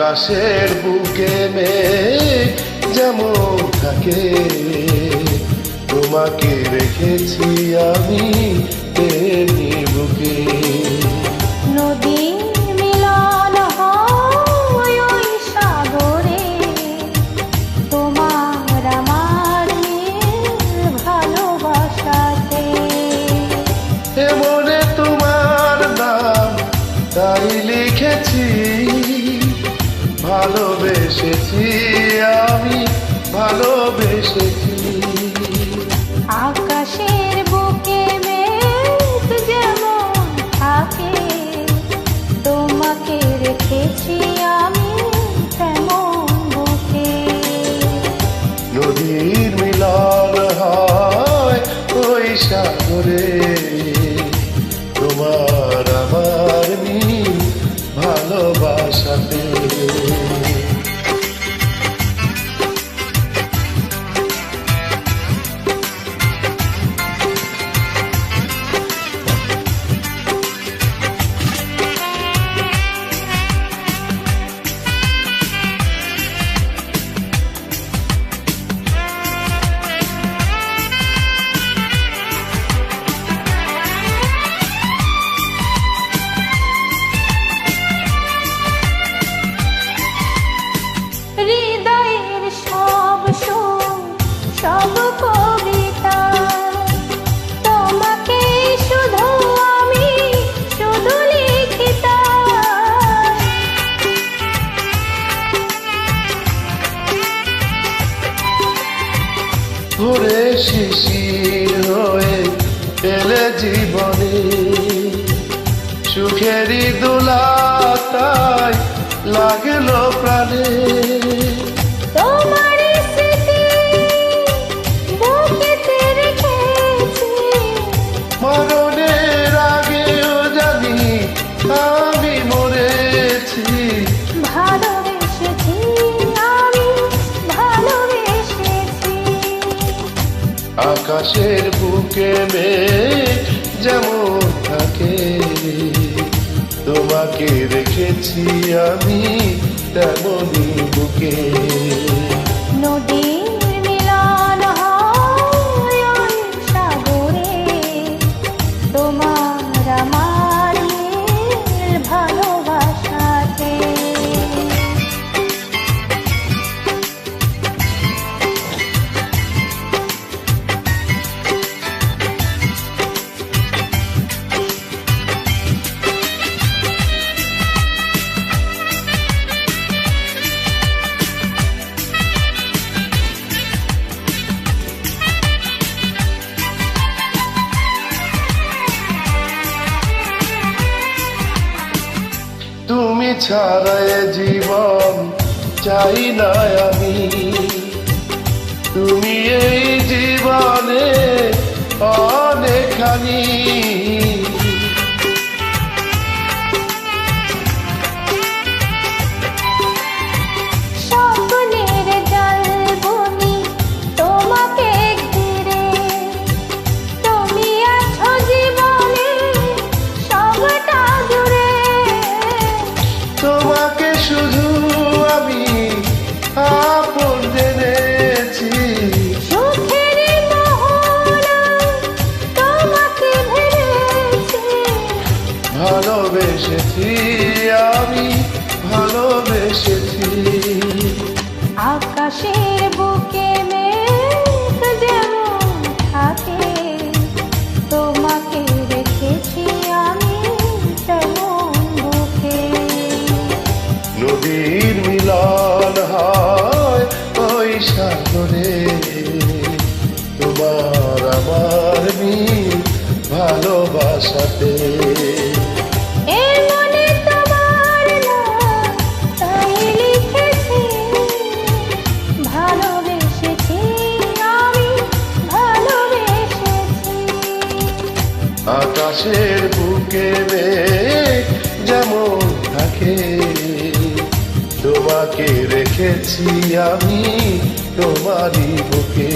আকাশের বুকে মেঘ যেমন থাকে, তোমাকে রেখেছি আমি তেমনি বুকে। নদীর মিলন হয় ওই সাগরে, তোমার আমার ভালোবাসাতে। মনে তোমার নাম তাই লিখেছি, ভালোবেসেছি আমি ভালোবেসেছি। আকাশের বুকে মেঘ যেমন থাকে, তোমাকে রেখেছি আমি তেমন বুকে। নদীর মিলন হয় ওই সাগরে, তোমার আমার মিল ভালোবাসাতে। হৃদয়ের সব সুর, সব কবিতা তোমাকে শুধু আমি শুধু লিখিতাম। ভোরে শিশির হয়ে এলে জীবনে, সুখেরই দোলা তাই লাগলো প্রাণে। তোমার স্মৃতি বুকেতে রেখেছি, মরণের আগেও জানি আমি মরেছি। ভালোবেসেছি আমি ভালোবেসেছি। আকাশের বুকে মেঘ যেমন থাকে, তোমাকে রেখেছি আমি তেমনি বুকে। নদীর মিলন হয় ওই সাগরে, তোমার আমার মিল ভালোবাসাতে। তুমি ছাড়া এ জীবন চাই না আমি, তুমি এই জীবনে অনেকখানি। স্বপ্নের জল বুনি তোমাকে ঘিরে, তুমি আছো জীবনে সবটা জুড়ে। তোমাকে শুধু আমি আপন জেনেছি, সুখের মোহনা তোমাকে ভেবেছি। ভালোবেসেছি আমি ভালোবেসেছি। আকাশের বুকে মেঘ যেমন থাকে, তোমাকে রেখেছি আমি তেমন বুকে। নদীর মিলন হয় ওই সাগরে, তোমার আমার মিল ভালোবাসাতে। এর মনে তোমার নাম তাই লিখেছি, ভালোবেসেছি আমি ভালোবেসেছি। আকাশের বুকে মেঘ যেমন থাকে, তোমাকে রেখেছি আমি তোমারই বুকে।